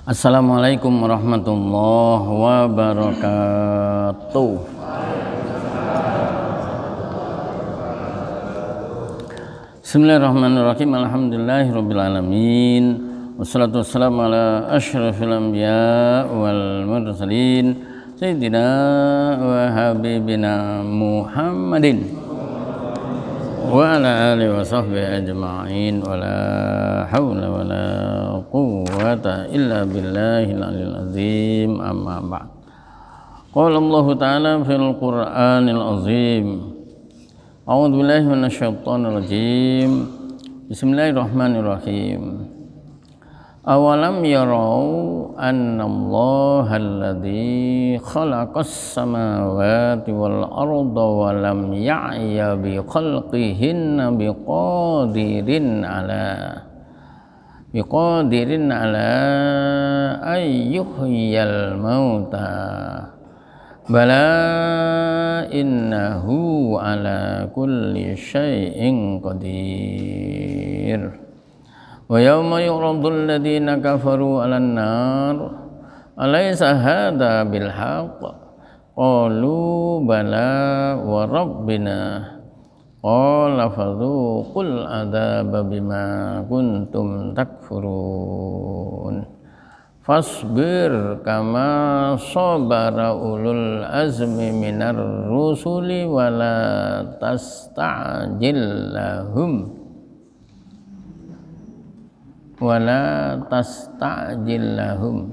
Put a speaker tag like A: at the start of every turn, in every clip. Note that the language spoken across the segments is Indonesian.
A: Assalamualaikum warahmatullahi wabarakatuh. Bismillahirrahmanirrahim. Alhamdulillahirabbil alamin. Wassalatu wassalamu ala asyrafil anbiya wal mursalin sayyidina wa habibina Muhammadin wa ala alihi wa sahbihi ajma'in wa la hawla wa la quwwata illa billahil aliyil azim, amma ba'd. Qala Allah ta'ala fil Qur'anil azim. A'udzu billahi minasyaitonir rajim. Bismillahirrahmanirrahim. Awalam yarau annallaha alladzi khalaqas samawati wal arda wa lam ya'ya bi khalqihinna biqadirin ala ayyuhyal mauta bala innahu ala kulli syai'in qadir. Wa yawma yu'radul ladzina kafaru 'alan nar alaysa hadza bil haqq qalu bala wa rabbina qala fadhuqul adzaba bima kuntum takfurun fasbir kama sabara ulul azmi minar rusuli wala tasta'jil lahum wala tasta'jil lahum.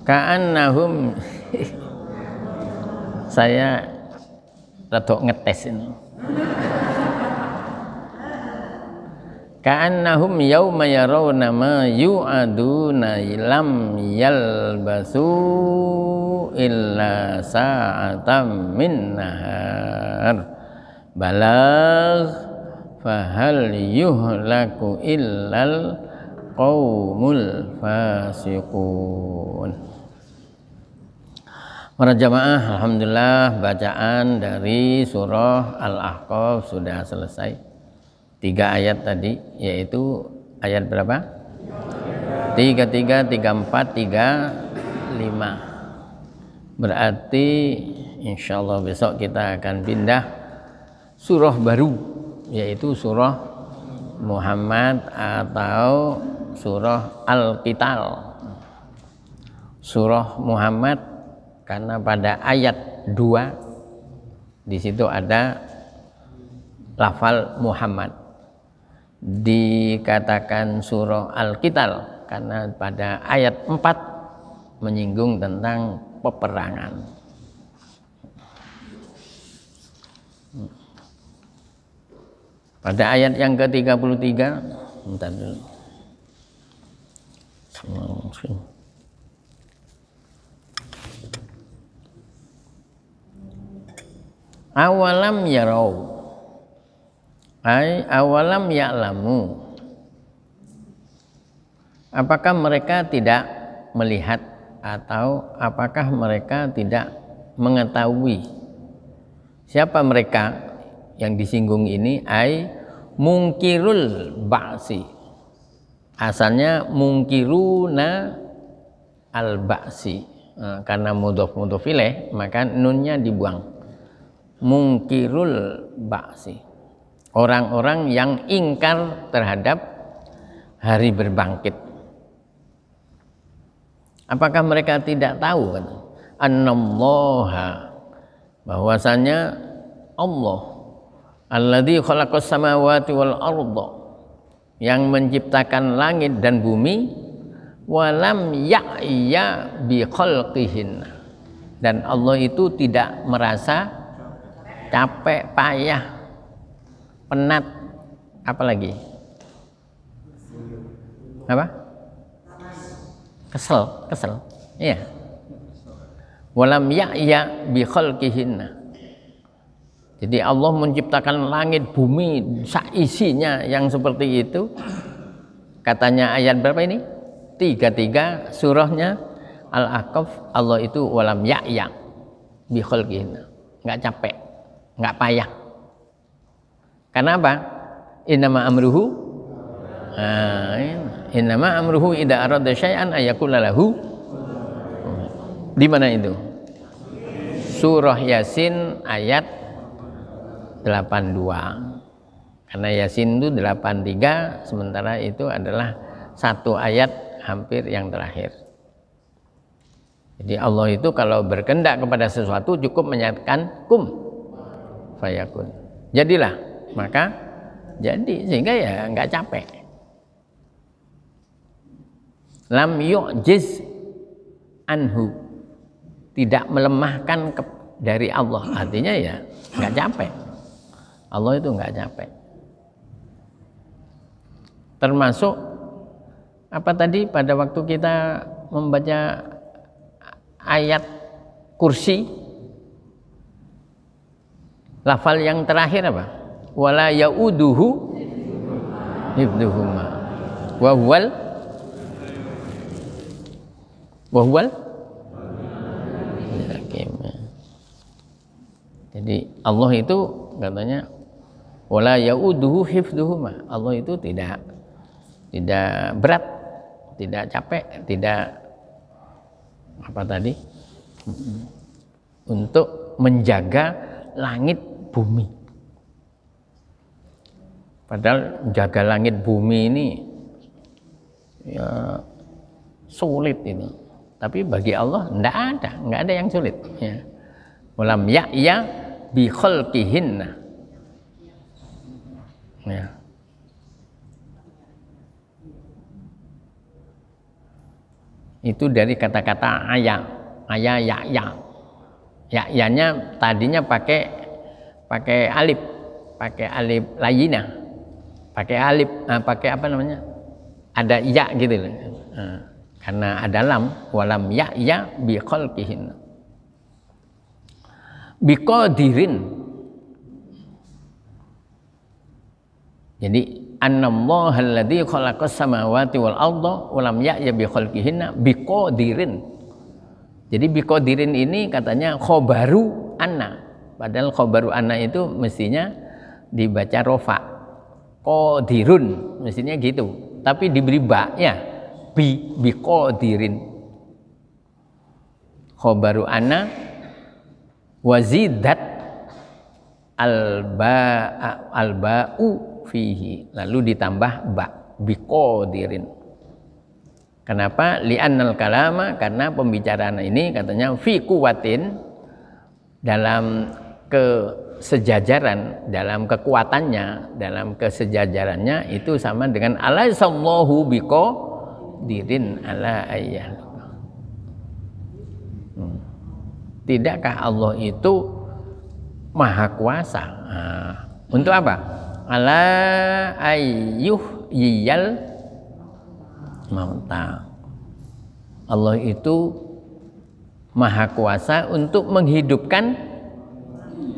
A: Ka'annahum saya rada ngetes ini. Ka'annahum yauma yarawna ma yu'aduna lam yalbasu illa sa'atan min nahar balagh fahal yuhlaku illal qaumul fasiqun. Para jamaah, alhamdulillah bacaan dari surah Al-Ahqaf sudah selesai. 3 ayat tadi, yaitu ayat berapa? 33, 34, 35. Berarti insyaallah besok kita akan pindah surah baru, yaitu surah Muhammad atau surah Al-Qital. Surah Muhammad karena pada ayat 2 di situ ada lafal Muhammad. Dikatakan surah Al-Qital karena pada ayat 4 menyinggung tentang peperangan. Pada ayat yang ke-33, bentar dulu. Awalam yarau, ay awalam ya'lamu, apakah mereka tidak melihat atau apakah mereka tidak mengetahui? Siapa mereka yang disinggung ini? Ay mungkirul ba'si, asalnya mungkiruna al ba'si, karena mudhof ilaih maka nunnya dibuang. Mungkirul ba'si, orang-orang yang ingkar terhadap hari berbangkit. Apakah mereka tidak tahu kan? Annallaha, bahwasanya Allah alladzi khalaqas samawati wal arda, yang menciptakan langit dan bumi, walam ya'ya bi khalqihin, dan Allah itu tidak merasa capek, payah, penat, apalagi apa? Kesel, iya. Walam ya'ya bi khalqihinna. Jadi Allah menciptakan langit bumi seisinya yang seperti itu. Katanya ayat berapa ini? 33 surahnya Al-Ahqaf. Allah itu walam ya'ya bi khalqihinna. Enggak capek, enggak payah. Karena apa? Innama amruhu innama amruhu idza arada syai'an ayaqula lahu. Di mana itu? Surah Yasin ayat 82. Karena Yasin itu 83, sementara itu adalah satu ayat hampir yang terakhir. Jadi Allah itu kalau berkehendak kepada sesuatu cukup menyatakan kum fayakun. Jadilah, maka jadi, sehingga ya nggak capek. Lam yu'jiz anhu, tidak melemahkan dari Allah, artinya ya nggak capek. Allah itu nggak capek. Termasuk apa tadi pada waktu kita membaca ayat kursi, lafal yang terakhir apa? Wala yauduhu hifdhuhuma wa huwal Jadi Allah itu katanya wala yauduhu hifdhuhuma, Allah itu tidak berat, tidak capek, tidak apa tadi, untuk menjaga langit bumi. Padahal menjaga langit bumi ini ya sulit itu. Tapi bagi Allah enggak ada yang sulit. Ya. Walam ya'ya bi khalqihinna. Ya. Itu dari kata-kata ayah ya. Ya-nya tadinya pakai alif layina, pakai alif, pakai apa namanya? Ada ya gitu loh. Karena ada lam, walam ya bi khalqihin. Bi qadirin. Jadi annallaha alladzi khalaqas samawati wal arda wa lam ya'ya bi khalqihinna biqadirin. Jadi biqadirin ini katanya khobaru anna. Padahal khobaru anna itu mestinya dibaca rofa. Qadirun mestinya gitu. Tapi diberi ba ya. Biqadirin. Khobaru anna wazidat alba'u fihi, lalu ditambah ba biqadirin. Kenapa? Li'annal kalama, karena pembicaraan ini katanya fi quwwatin, dalam kesejajaran, dalam kekuatannya, dalam kesejajarannya itu sama dengan alaisallahu biqadirin ala ayyah. Tidakkah Allah itu maha kuasa? Untuk apa? Ala ayyuh yiyal mauta. Allah itu maha kuasa untuk menghidupkan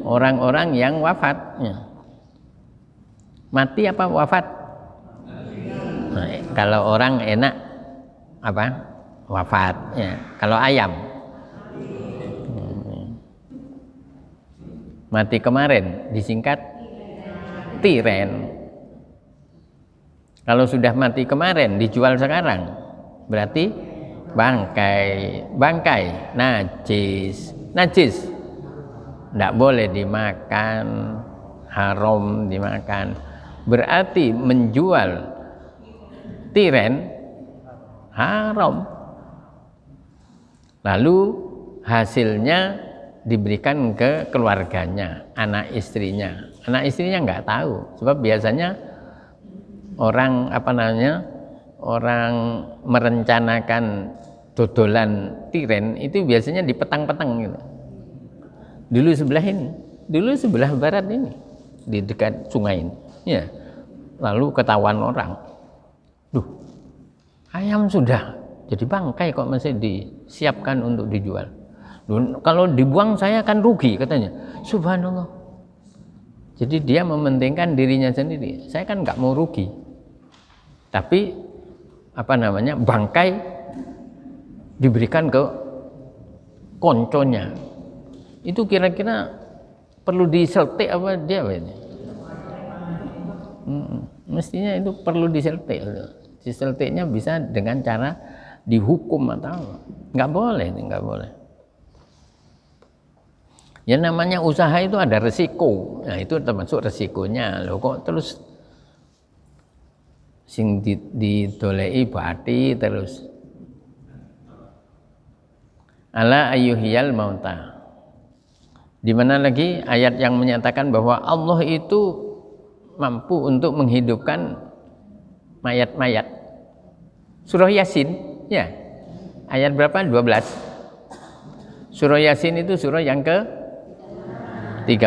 A: orang-orang yang wafat. Mati apa wafat? Nah, kalau orang enak apa? Wafat. Ya. Kalau ayam mati kemarin disingkat tiren. Kalau sudah mati kemarin dijual sekarang berarti bangkai najis, tidak boleh dimakan, haram dimakan. Berarti menjual tiren haram. Lalu hasilnya diberikan ke keluarganya, anak istrinya. Anak istrinya nggak tahu, sebab biasanya orang orang merencanakan dodolan tiren itu biasanya di petang-petang gitu. Dulu sebelah barat ini, di dekat sungai ini. Ya. Lalu ketahuan orang, ayam sudah jadi bangkai kok masih disiapkan untuk dijual. Kalau dibuang saya akan rugi katanya. Subhanallah. Jadi dia mementingkan dirinya sendiri. Saya kan nggak mau rugi. Tapi bangkai diberikan ke konconya. Itu kira-kira perlu diseltik apa dia ini? Mestinya itu perlu diseltik. Diseltiknya bisa dengan cara dihukum atau nggak boleh, nggak boleh. Ya namanya usaha itu ada resiko. Nah itu termasuk resikonya. Loh kok terus sing didolei bati terus. Ala ayyuhiyal mauta. Di mana lagi ayat yang menyatakan bahwa Allah itu mampu untuk menghidupkan mayat-mayat. Surah Yasin, ya. Ayat berapa? 12. Surah Yasin itu surah yang ke 36.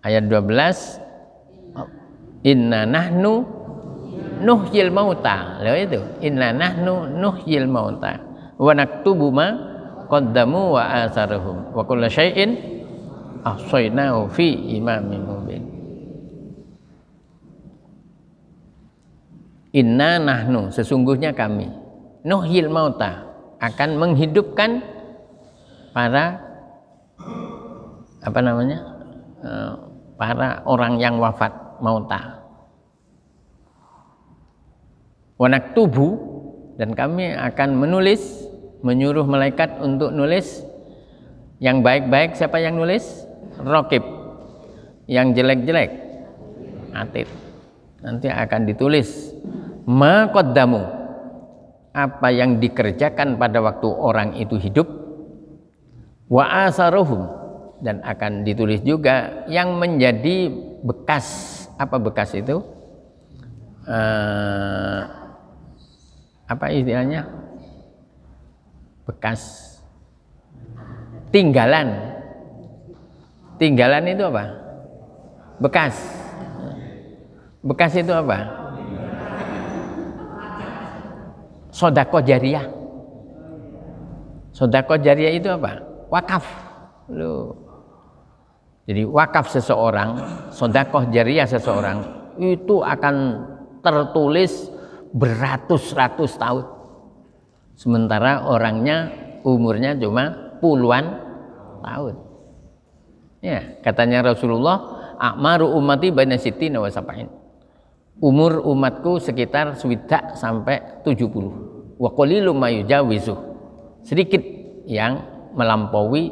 A: Ayat 12. Inna nahnu nuhyil mauta. Loh itu. Inna nahnu nuhyil mauta. Wa naktubu ma qaddamu wa atharuhum. Wa kullu syai'in ahsaynahu fi imamin mubin. Inna nahnu, sesungguhnya kami, nuhyil mauta, akan menghidupkan para para orang yang wafat, mauta. Wa naktubu, dan kami akan menulis, menyuruh malaikat untuk nulis yang baik-baik. Siapa yang nulis? Raqib. Yang jelek-jelek atid. Nanti akan ditulis ma qaddamu, apa yang dikerjakan pada waktu orang itu hidup, wa asaruhum, dan akan ditulis juga yang menjadi bekas. Apa bekas itu? Apa istilahnya? Bekas tinggalan. Tinggalan itu apa? Bekas. Bekas itu apa? Sodako jariyah. Sodako jariyah itu apa? Wakaf. Loh. Jadi wakaf seseorang, sodako jariyah seseorang itu akan tertulis beratus-ratus tahun. Sementara orangnya umurnya cuma puluhan tahun. Ya, katanya Rasulullah, a'maru ummati baina sittina wa sab'in. Umur umatku sekitar swidak sampai 70. Wa qalilum ma yujawizu. Sedikit yang melampaui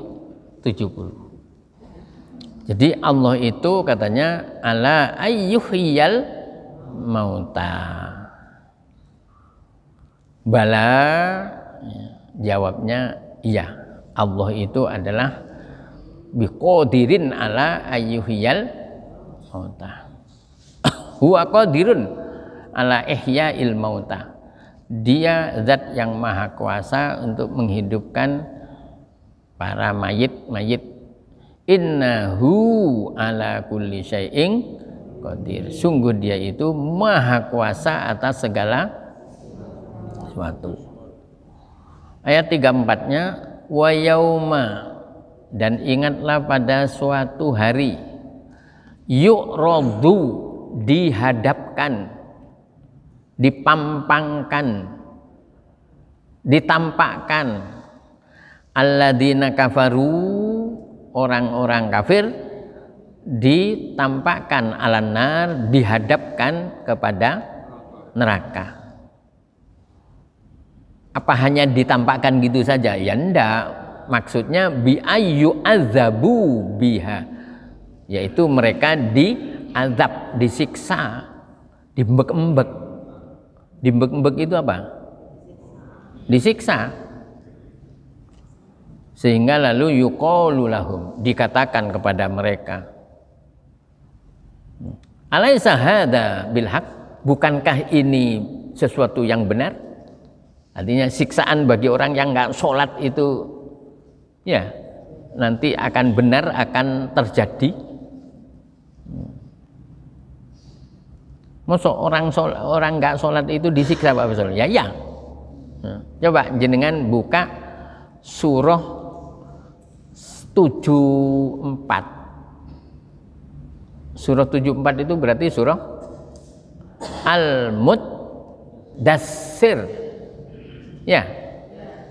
A: 70. Jadi Allah itu katanya ala ayyuhiyal mauta. Bala, jawabnya iya. Allah itu adalah biqadirin ala ayyuhiyal mauta. Huwa qadirun ala ihya'il mauta. Dia zat yang maha kuasa untuk menghidupkan para mayit-mayit. Innahu ala kulli syai'in qadir. Sungguh dia itu maha kuasa atas segala sesuatu. Ayat 34-nya, wa yauma, dan ingatlah pada suatu hari, yu'radu, dihadapkan, dipampangkan, ditampakkan, alladzina kafaru, orang-orang kafir, ditampakkan alanar, dihadapkan kepada neraka. Apa hanya ditampakkan gitu saja? Ya enggak, maksudnya bi ayyu azabu biha, yaitu mereka diazab, disiksa, diembek-embek. Diembek-embek itu apa? Disiksa. Sehingga lalu yuqalu lahum, dikatakan kepada mereka, alaisa hadza bil haq, bukankah ini sesuatu yang benar? Artinya siksaan bagi orang yang nggak sholat itu ya nanti akan benar, akan terjadi. Masa orang nggak sholat itu disiksa Pak Betul? Ya ya. Coba jenengan buka surah 74. Surah 74 itu berarti surah Al-Muddassir. Ya.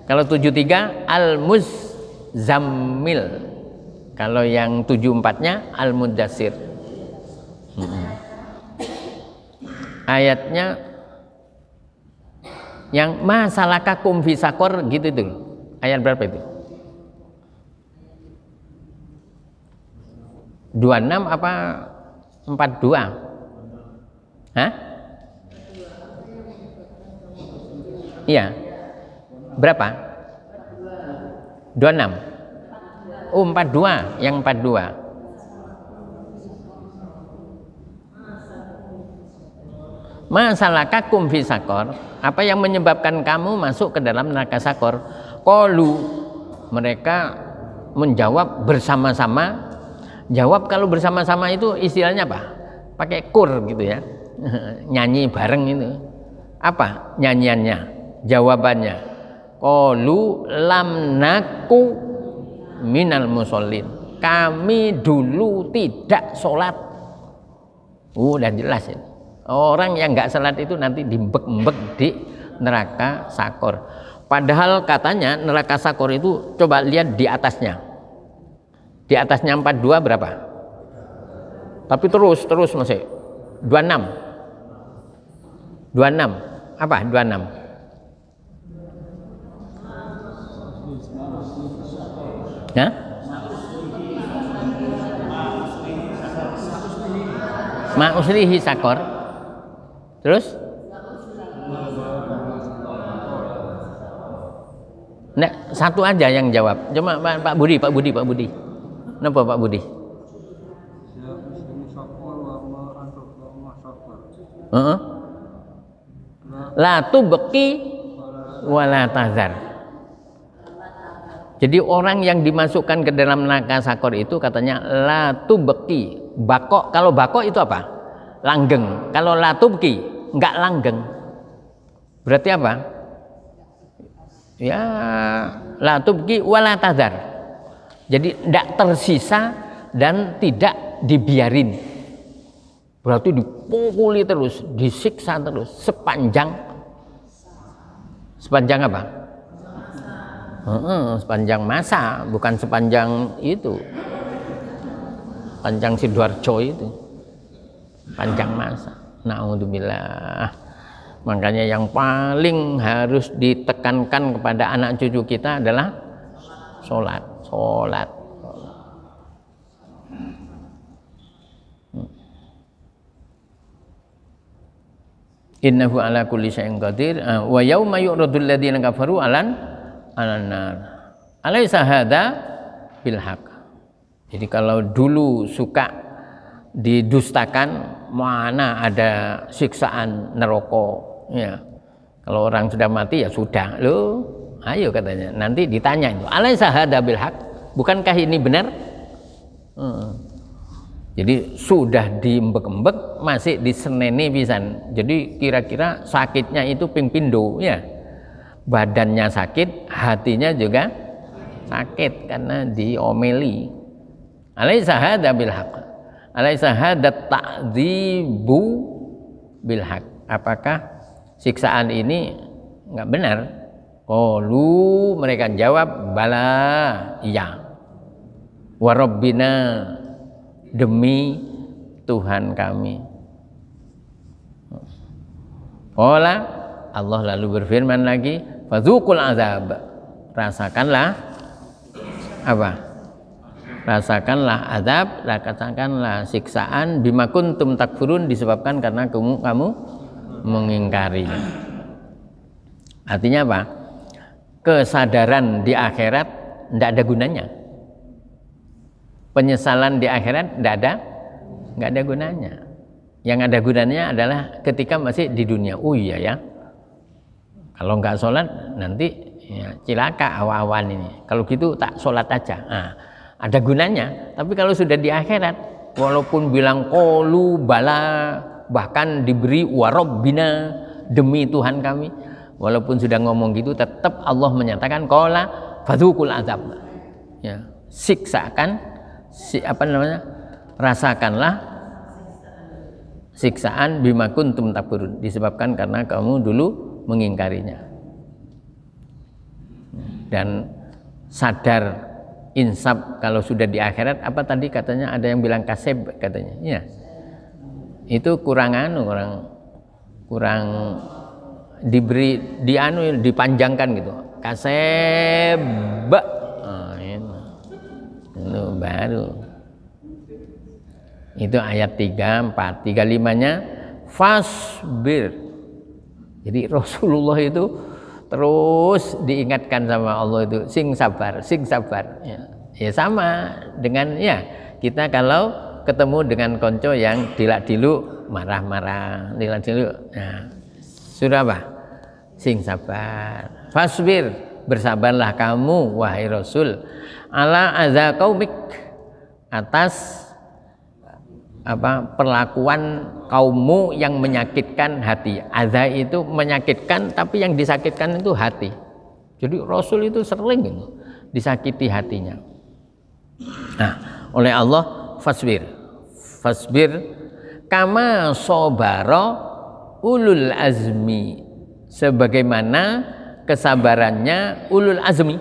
A: Kalau 73 Al-Muzammil. Kalau yang 74-nya Al-Muddassir. ayatnya yang masalakakum fi sakor gitu itu. Ayat berapa itu? 26 apa 42? Hah? Iya. Berapa? 26. Oh, 42, yang 42. Masalakakum fi sakor, apa yang menyebabkan kamu masuk ke dalam neraka sakor? Qalu, mereka menjawab bersama-sama. Jawab kalau bersama-sama itu istilahnya apa? Pakai kur gitu ya. Nyanyi bareng itu. Apa nyanyiannya? Jawabannya. Qalu lam naku minal musallin. Kami dulu tidak sholat. Udah jelas ya. Orang yang nggak sholat itu nanti dimbek-mbek di neraka sakor. Padahal katanya neraka sakor itu coba lihat di atasnya. Di atasnya 42 berapa? Tapi terus masih 26. 26. Apa 26? Hah? Ma'uslihi sakor. Terus? Nek, satu aja yang jawab. Cuma Pak Budi. Kenapa Pak Budi? La tubqi wala tazar. Jadi orang yang dimasukkan ke dalam neraka sakor itu katanya la tubqi. Bakok, kalau bakok itu apa? Langgeng. Kalau la tubqi enggak langgeng. Berarti apa? Ya la tubqi wala tazar. Jadi tidak tersisa dan tidak dibiarin. Berarti dipukuli terus, disiksa terus sepanjang apa? Sepanjang masa, bukan sepanjang itu. Panjang Sidoarjo itu. Panjang masa. Naudzubillah. Makanya yang paling harus ditekankan kepada anak cucu kita adalah sholat. Innahu ala kulli syai'in qadir. Wa yauma yu'radul ladzina kafaru 'alan nar. Alaysa hadza bil haqq. Jadi kalau dulu suka didustakan, mana ada siksaan neraka ya. Kalau orang sudah mati ya sudah. Loh, ayo katanya, nanti ditanya itu. Alaysa hadza bil haqq? Bukankah ini benar? Jadi sudah diembek-embek masih diseneni pisan. Jadi kira-kira sakitnya itu ping pindho ya. Badannya sakit, hatinya juga sakit karena diomeli. Alaysa hadza bil haqq? Alaysa hadza ta'dzibu bil haqq? Apakah siksaan ini enggak benar? Qalu, mereka jawab bala, iya. Wa rabbina, demi Tuhan kami. Qala, Allah lalu berfirman lagi, fadzuqul azab. Rasakanlah apa? Rasakanlah azab, rasakanlah siksaan bima kuntum takfurun, disebabkan karena kamu mengingkarinya. Artinya apa? Kesadaran di akhirat tidak ada gunanya. Penyesalan di akhirat nggak ada gunanya. Yang ada gunanya adalah ketika masih di dunia. Oh iya ya, kalau nggak sholat nanti ya, cilaka awan ini. Kalau gitu tak sholat aja. Nah, ada gunanya. Tapi kalau sudah di akhirat, walaupun bilang qalu bala, bahkan diberi warabbina, demi Tuhan kami, walaupun sudah ngomong gitu, tetap Allah menyatakan qala fadzuqul azab. Ya, siksakan. Rasakanlah siksaan bima kuntum takfurun, disebabkan karena kamu dulu mengingkarinya. Dan sadar insaf kalau sudah di akhirat, apa tadi katanya ada yang bilang kaseb katanya. Ya. Itu kurang kurang diberi dipanjangkan gitu. Kaseba. Itu baru. Itu ayat 34, 35-nya fasbir. Jadi Rasulullah itu terus diingatkan sama Allah itu sing sabar, sing sabar. Ya sama dengan ya kita kalau ketemu dengan konco yang dilak-dilu marah-marah, dilak-dilu. Nah, sudah apa? Sing sabar. Fasbir, bersabarlah kamu wahai Rasul ala adza qaumik, atas perlakuan kaummu yang menyakitkan hati. Adza itu menyakitkan, tapi yang disakitkan itu hati. Jadi Rasul itu sering gitu, disakiti hatinya. Nah, oleh Allah fasbir. Fasbir kama sobaro ulul azmi, sebagaimana kesabarannya ulul azmi.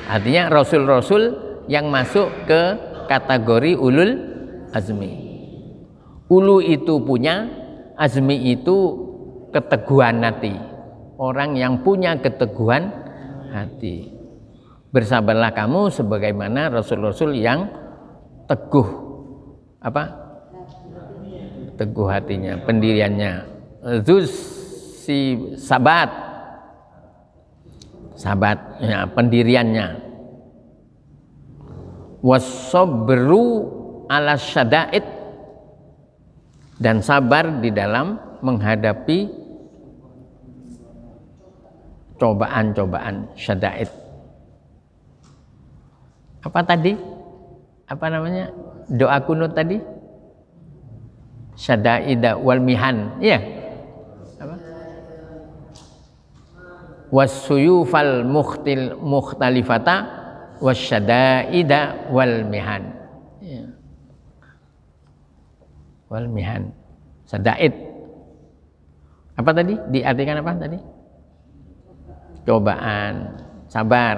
A: Artinya Rasul-Rasul yang masuk ke kategori ulul azmi. Ulu itu punya, azmi itu keteguhan hati. Orang yang punya keteguhan hati. Bersabarlah kamu sebagaimana Rasul-Rasul yang teguh teguh hatinya, pendiriannya. Zus si sabat ya, pendiriannya. Wasobru ala syada'id, dan sabar di dalam menghadapi cobaan-cobaan syada'id. Apa tadi? Apa namanya? Doa kunut tadi? Syada'ida wal mihan. Iya. Apa? Wassuyufal mukhtalifata wasyada'ida wal mihan. Ya. Wal mihan. Syada'id. Apa tadi? Diartikan apa tadi? Cobaan, sabar.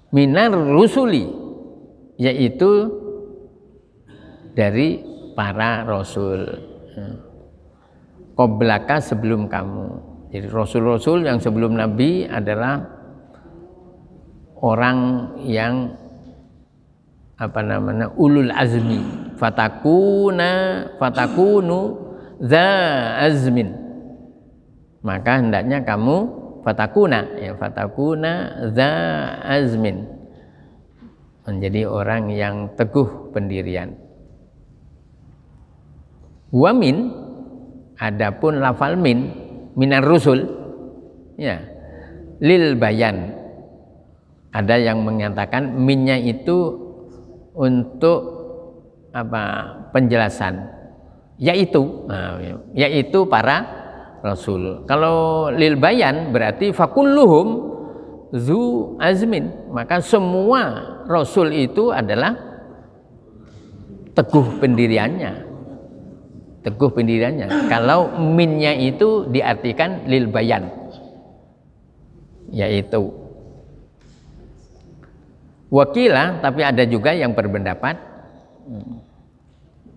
A: Minar rusuli, yaitu dari para rasul. Qoblaka, sebelum kamu. Jadi rasul-rasul yang sebelum Nabi adalah orang yang ulul azmi. Fatakunu za azmin. Maka hendaknya kamu fatakuna za azmin, menjadi orang yang teguh pendirian. Wamin, adapun lafal minar rusul, ya, lil bayan. Ada yang menyatakan minnya itu untuk penjelasan, yaitu para Rasul. Kalau lil bayan berarti fakulluhum zu azmin, maka semua Rasul itu adalah teguh pendiriannya. Teguh pendiriannya. Kalau minnya itu diartikan lil bayan, yaitu. Wakilah, tapi ada juga yang berpendapat,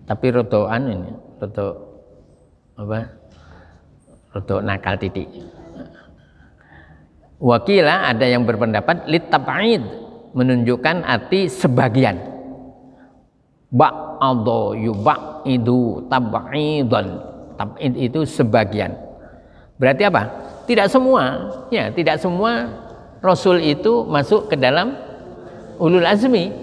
A: tapi rotoan ini, roto nakal titik. Wakilah, ada yang berpendapat litab'id, menunjukkan arti sebagian. Ba'adho yub'idu tab'idan. Tab'id itu sebagian. Berarti apa? Tidak semua, ya, tidak semua Rasul itu masuk ke dalam ulul azmi.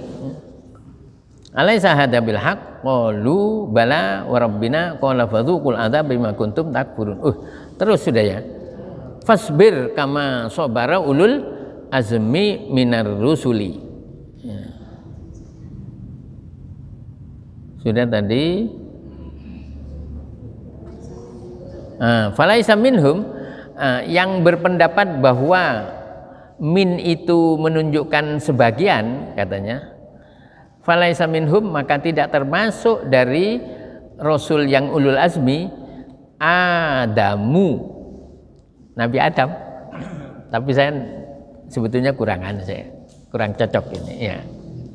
A: Alaisa hadza bil haqq? Qalu bala wa rabbina qala fadzuqul adzab bima kuntum takfurun. Terus sudah ya. Fasbir kama sabara ulul azmi minar rusuli. Ya. Sudah tadi. Falaisa minhum, yang berpendapat bahwa min itu menunjukkan sebagian, katanya. Falaisa minhum, maka tidak termasuk dari Rasul yang ulul azmi Adamu, Nabi Adam. Tapi saya sebetulnya kurang cocok ini ya.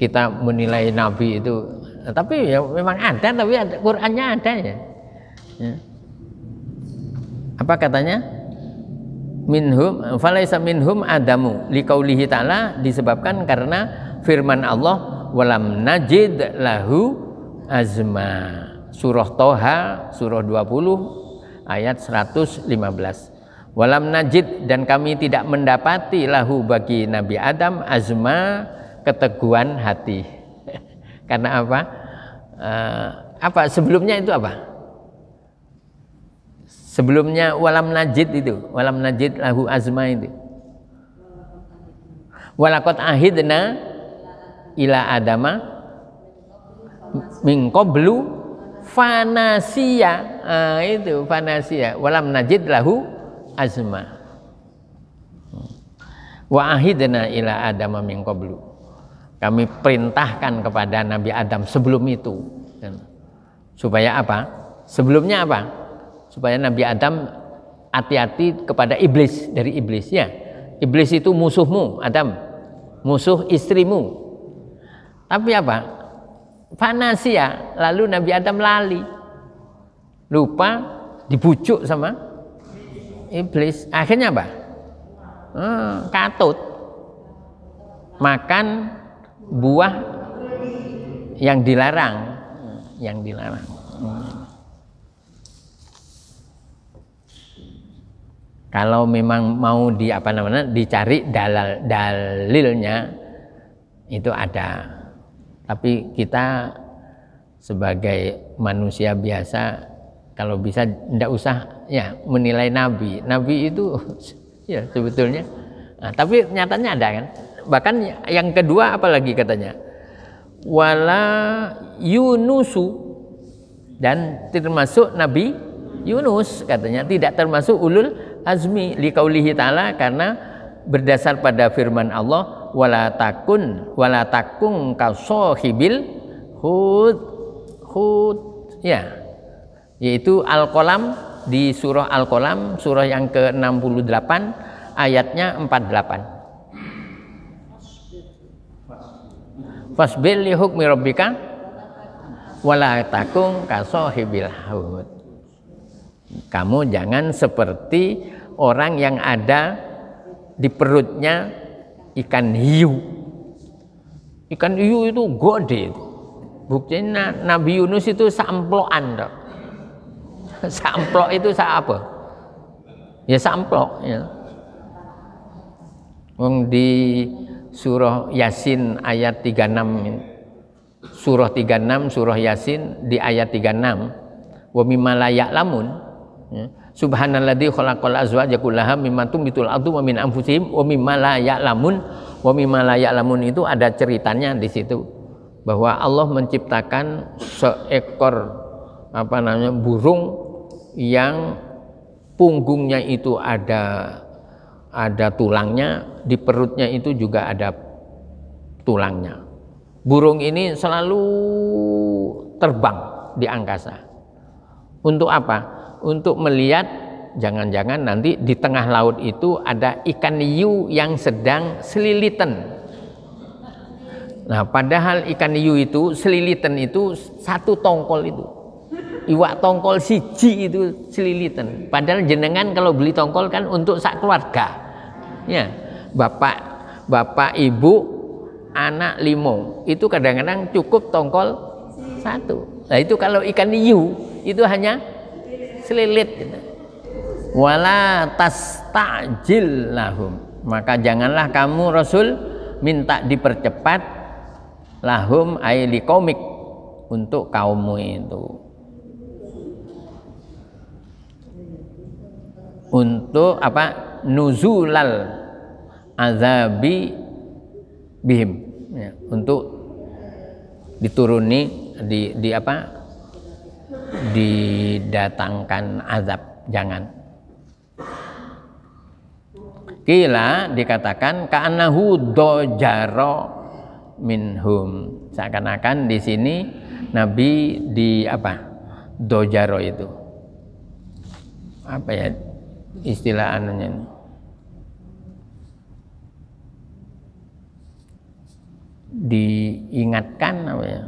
A: Kita menilai Nabi itu, tapi ya memang ada, tapi Qurannya ada ya. Ya. Apa katanya? Minhum falaisa minhum adamu liqaulihi ta'ala, disebabkan karena firman Allah walam najid lahu azma. Surah Toha surah 20 ayat 115. Walam najid, dan kami tidak mendapati lahu bagi Nabi Adam azma, keteguhan hati. Karena apa? Apa sebelumnya itu apa? Sebelumnya walam najid itu, walam najid lahu azma itu. Walaqad ahidna ila adama min qablu fanasiya. Itu fanasiya. Walam najid lahu azma. Wa ahidna ila adama min qablu. Kami perintahkan kepada Nabi Adam sebelum itu. Supaya apa? Sebelumnya apa? Supaya Nabi Adam hati-hati kepada iblis, dari iblis ya. Iblis itu musuhmu Adam, musuh istrimu. Tapi apa? Fanasia, lalu Nabi Adam lali, lupa, dibujuk sama iblis. Akhirnya apa? Katut, makan buah yang dilarang, yang dilarang. Kalau memang mau dicari dalilnya itu ada. Tapi kita sebagai manusia biasa kalau bisa tidak usah ya menilai nabi. Nabi itu ya sebetulnya. Nah, tapi nyatanya ada kan. Bahkan yang kedua apalagi katanya? Wala Yunusu, dan termasuk Nabi Yunus katanya tidak termasuk ulul azmi liqaulihi ta'ala, karena berdasar pada firman Allah wala takun kasohibil hud ya, yaitu Al-Qalam, di surah Al-Qalam surah yang ke-68 ayatnya 48. Fasbil li hukmi rabbika wala takun kasohibil hud. Kamu jangan seperti orang yang ada di perutnya ikan hiu. Ikan hiu itu gede. Buktinya Nabi Yunus itu samplokan. Samplok itu apa? Ya samplok. Ya. Di surah Yasin ayat 36. Surah 36, surah Yasin di ayat 36. Wa mimma la ya'lamun. Subhanalladzi khalaqal azwaja kullaha mimma tumbitul ardu wa min anfusihim wa mimma la ya'lamun. Wa mimma la ya'lamun itu ada ceritanya di situ bahwa Allah menciptakan seekor burung yang punggungnya itu ada tulangnya, di perutnya itu juga ada tulangnya. Burung ini selalu terbang di angkasa. Untuk apa? Untuk melihat jangan-jangan nanti di tengah laut itu ada ikan hiu yang sedang selilitan. Nah, padahal ikan hiu itu selilitan itu satu tongkol itu. Iwak tongkol siji itu selilitan. Padahal jenengan kalau beli tongkol kan untuk sak keluarga. Ya, bapak, ibu, anak 5. Itu kadang-kadang cukup tongkol 1. Nah, itu kalau ikan hiu itu hanya selilit gitu. Wala tastajil lahum, maka janganlah kamu Rasul minta dipercepat lahum ay liqaumik, untuk kaummu itu, untuk apa? Nuzulal azabi bihim ya, untuk dituruni di apa? Didatangkan azab, jangan. Kila dikatakan ka'annahu dojaro minhum, seakan-akan di sini Nabi di apa? Dojaro itu apa ya istilah anunya? Diingatkan apa ya?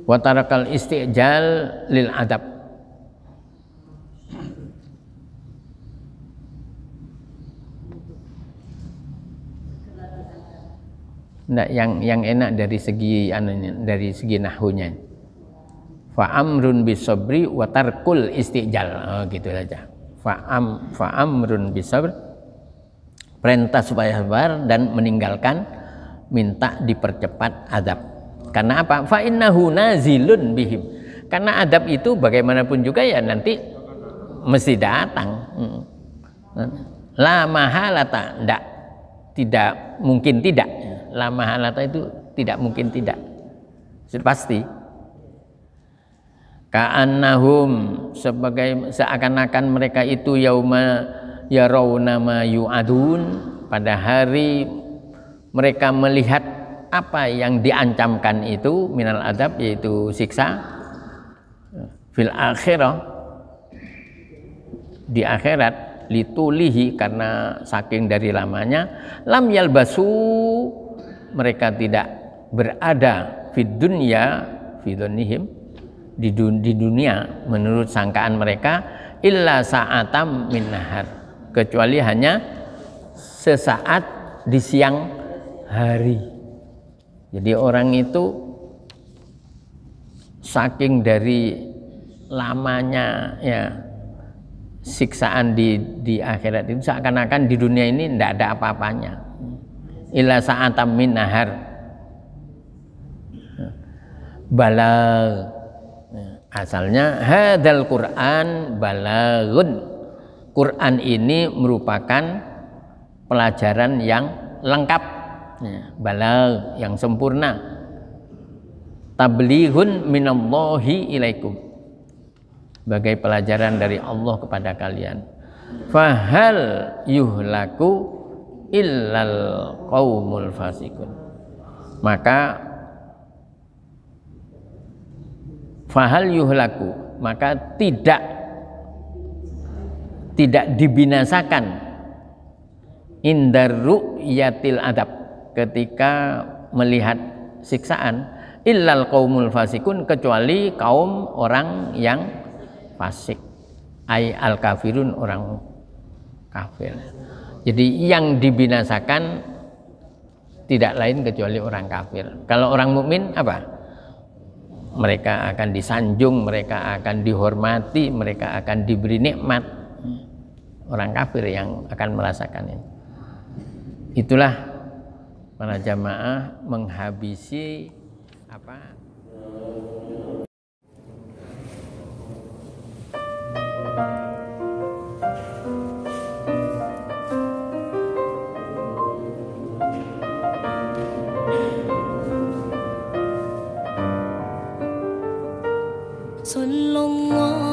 A: Wa tarakal istijal lil adab, Nggak, yang enak dari segi anunya, dari segi nahwunya. Fa amrun bisabri wa tarkul istijal. Oh, gitu saja. Fa amrun bisabr, perintah supaya sabar dan meninggalkan minta dipercepat adab. Karena apa? Fa innahu nazilun bihim. Karena adab itu bagaimanapun juga ya nanti mesti datang. La mahalata, tidak mungkin tidak. La mahalata itu tidak mungkin tidak, pasti. Ka'annahum, seakan-akan mereka itu yauma yarawna ma yu'adun, pada hari mereka melihat apa yang diancamkan itu minal adab, yaitu siksa, fil akhirah, di akhirat, litulihi, karena saking dari lamanya, lam yalbasu, mereka tidak berada fid dunya, fidunihim, di dunia menurut sangkaan mereka, illa sa'atam min nahar, kecuali hanya sesaat di siang hari. Jadi orang itu saking dari lamanya ya siksaan di akhirat itu, seakan-akan di dunia ini tidak ada apa-apanya. Illa sa'atam min nahar balag. Asalnya hadzal Quran balagun, Quran ini merupakan pelajaran yang lengkap, balag, yang sempurna. Tablighun minallahi ilaikum, sebagai pelajaran dari Allah kepada kalian. Fahal yuhlaku illal qaumul fasikun, maka fahal yuhlaku, maka tidak dibinasakan indar ru'yatil adab, ketika melihat siksaan, illal qaumul fasikun, kecuali kaum orang yang fasik, ay al kafirun, orang kafir. Jadi yang dibinasakan tidak lain kecuali orang kafir. Kalau orang mukmin apa? Mereka akan disanjung, mereka akan dihormati, mereka akan diberi nikmat. Orang kafir yang akan merasakan ini. Itulah para jamaah menghabisi apa?
B: sallallahu